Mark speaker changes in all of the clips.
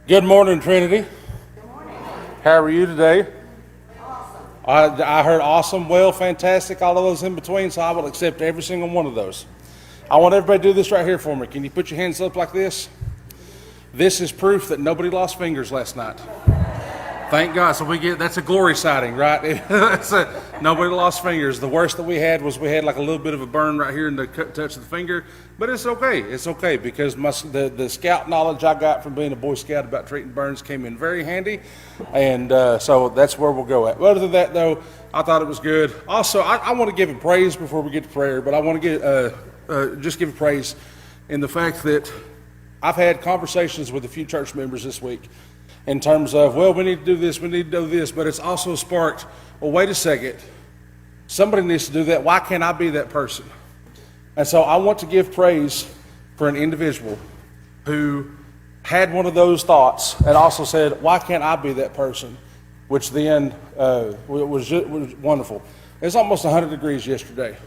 Speaker 1: Good morning, Trinity.
Speaker 2: Good morning.
Speaker 1: How are you today?
Speaker 2: Awesome.
Speaker 1: I heard awesome, well, fantastic, all of those in between, so I will accept every single one of those. I want everybody to do this right here for me. Can you put your hands up like this? This is proof that nobody lost fingers last night. Thank God. So that's a glory sighting, right? Nobody lost fingers. The worst that we had was we had like a little bit of a burn right here in the touch of the finger, but it's okay. It's okay because the scout knowledge I got from being a Boy Scout about treating burns came in very handy, and so that's where we'll go at. But other than that, though, I thought it was good. Also, I want to give a praise before we get to prayer, but I want to just give a praise in the fact that I've had conversations with a few church members this week in terms of, well, we need to do this, we need to do this, but it's also sparked, well, wait a second, somebody needs to do that. Why can't I be that person? And so I want to give praise for an individual who had one of those thoughts and also said, why can't I be that person? Which then was wonderful. It's almost 100 degrees yesterday.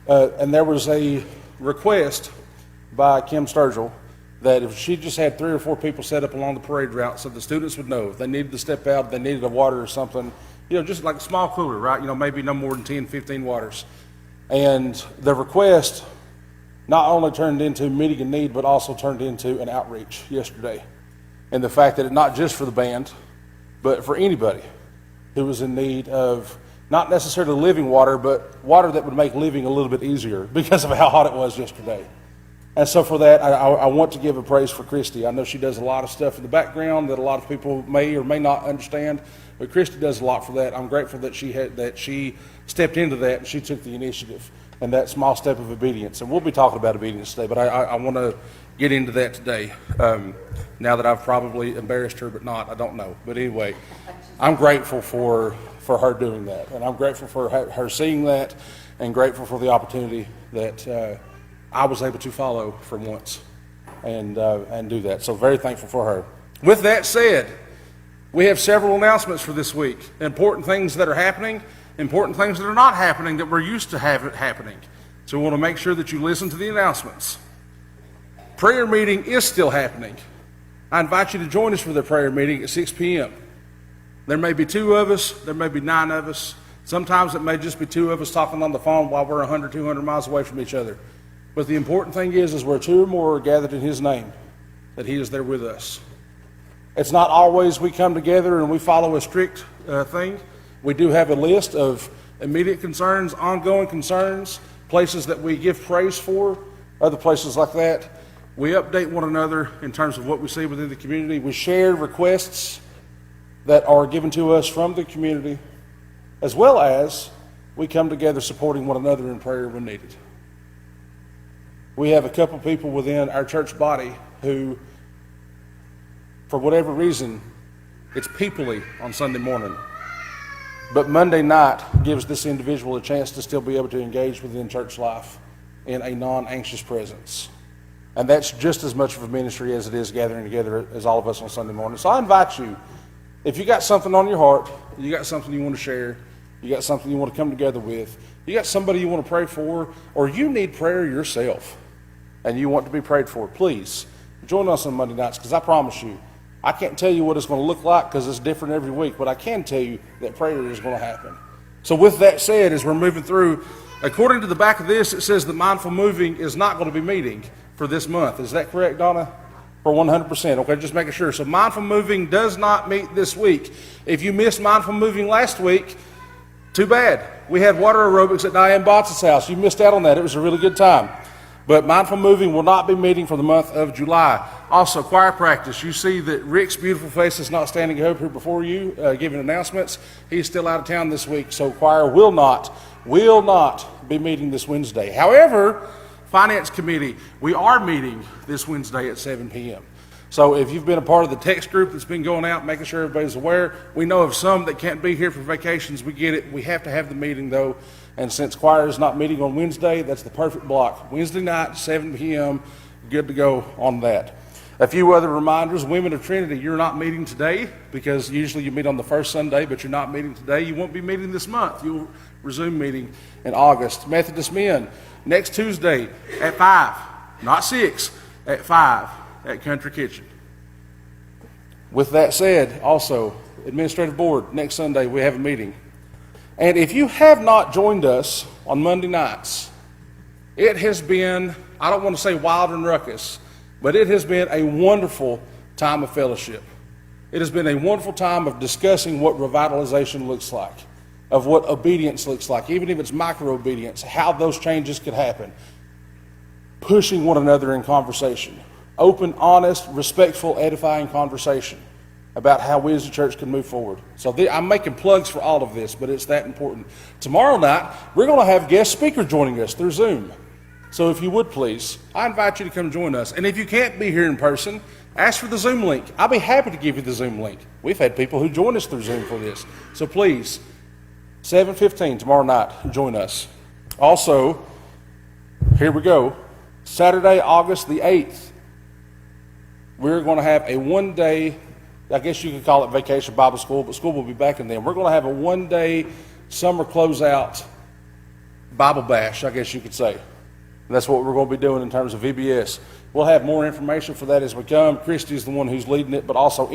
Speaker 1: And there was a request by Kim Sturgill that if she just had 3 or 4 people set up along the parade route so the students would know if they needed to step out, if they needed a water or something, just like a small cooler, right? Maybe no more than 10, 15 waters. And the request not only turned into meeting a need, but also turned into an outreach yesterday. And the fact that it's not just for the band, but for anybody who was in need of not necessarily living water, but water that would make living a little bit easier because of how hot it was yesterday. And so for that, I want to give a praise for Christy. I know she does a lot of stuff in the background that a lot of people may or may not understand, but Christy does a lot for that. I'm grateful that she stepped into that and she took the initiative and that small step of obedience. And we'll be talking about obedience today, but I want to get into that today. Now that I've probably embarrassed her, but not, I don't know. But anyway, I'm grateful for her doing that, and I'm grateful for her seeing that, and grateful for the opportunity that I was able to follow for once and do that. So very thankful for her. With that said, we have several announcements for this week. Important things that are happening, important things that are not happening that we're used to have it happening. So we want to make sure that you listen to the announcements. Prayer meeting is still happening. I invite you to join us for the prayer meeting at 6 p.m. There may be 2 of us, there may be 9 of us. Sometimes it may just be 2 of us talking on the phone while we're 100, 200 miles away from each other. But the important thing is where 2 or more are gathered in His name, that He is there with us. It's not always we come together and we follow a strict thing. We do have a list of immediate concerns, ongoing concerns, places that we give praise for, other places like that. We update one another in terms of what we see within the community. We share requests that are given to us from the community, as well as we come together supporting one another in prayer when needed. We have a couple people within our church body who, for whatever reason, it's peoply on Sunday morning. But Monday night gives this individual a chance to still be able to engage within church life in a non-anxious presence. And that's just as much of a ministry as it is gathering together as all of us on Sunday morning. So I invite you, if you got something on your heart, you got something you want to share, you got something you want to come together with, you got somebody you want to pray for, or you need prayer yourself, and you want to be prayed for, please join us on Monday nights, because I promise you, I can't tell you what it's going to look like because it's different every week, but I can tell you that prayer is going to happen. So with that said, as we're moving through, according to the back of this, it says that Mindful Moving is not going to be meeting for this month. Is that correct, Donna? For 100%. Okay, just making sure. So Mindful Moving does not meet this week. If you missed Mindful Moving last week, too bad. We had water aerobics at Diane Botts' house. You missed out on that. It was a really good time. But Mindful Moving will not be meeting for the month of July. Also, choir practice. You see that Rick's beautiful face is not standing up here before you, giving announcements. He's still out of town this week, so choir will not be meeting this Wednesday. However, Finance Committee, we are meeting this Wednesday at 7 p.m. So if you've been a part of the text group that's been going out, making sure everybody's aware, we know of some that can't be here for vacations. We get it. We have to have the meeting, though. And since choir is not meeting on Wednesday, that's the perfect block. Wednesday night, 7 p.m., good to go on that. A few other reminders. Women of Trinity, you're not meeting today because usually you meet on the first Sunday, but you're not meeting today. You won't be meeting this month. You'll resume meeting in August. Methodist men, next Tuesday at 5, not 6, at 5 at Country Kitchen. With that said, also, Administrative Board, next Sunday we have a meeting. And if you have not joined us on Monday nights, it has been, I don't want to say wild and ruckus, but it has been a wonderful time of fellowship. It has been a wonderful time of discussing what revitalization looks like, of what obedience looks like, even if it's micro-obedience, how those changes could happen. Pushing one another in conversation. Open, honest, respectful, edifying conversation about how we as a church can move forward. So I'm making plugs for all of this, but it's that important. Tomorrow night, we're going to have guest speaker joining us through Zoom. So if you would please, I invite you to come join us. And if you can't be here in person, ask for the Zoom link. I'll be happy to give you the Zoom link. We've had people who join us through Zoom for this. So please, 7:15 tomorrow night, join us. Also, here we go. Saturday, August the 8th, we're going to have a one-day, I guess you could call it Vacation Bible School, but school will be back in then. We're going to have a one-day summer closeout Bible bash, I guess you could say. And that's what we're going to be doing in terms of VBS. We'll have more information for that as we come. Christy is the one who's leading it, but also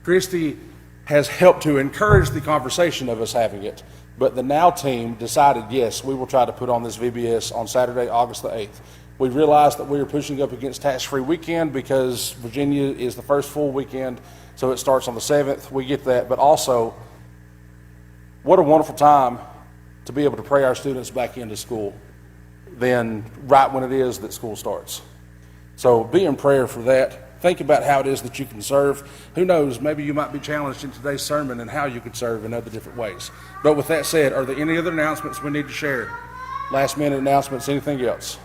Speaker 1: Christy has helped to encourage the conversation of us having it. But the Now team decided, yes, we will try to put on this VBS on Saturday, August the 8th. We realized that we were pushing up against tax-free weekend because Virginia is the first full weekend, so it starts on the 7th. We get that, but also, what a wonderful time to be able to pray our students back into school then right when it is that school starts. So be in prayer for that. Think about how it is that you can serve. Who knows, maybe you might be challenged in today's sermon and how you could serve in other different ways. But with that said, are there any other announcements we need to share? Last minute announcements, anything else?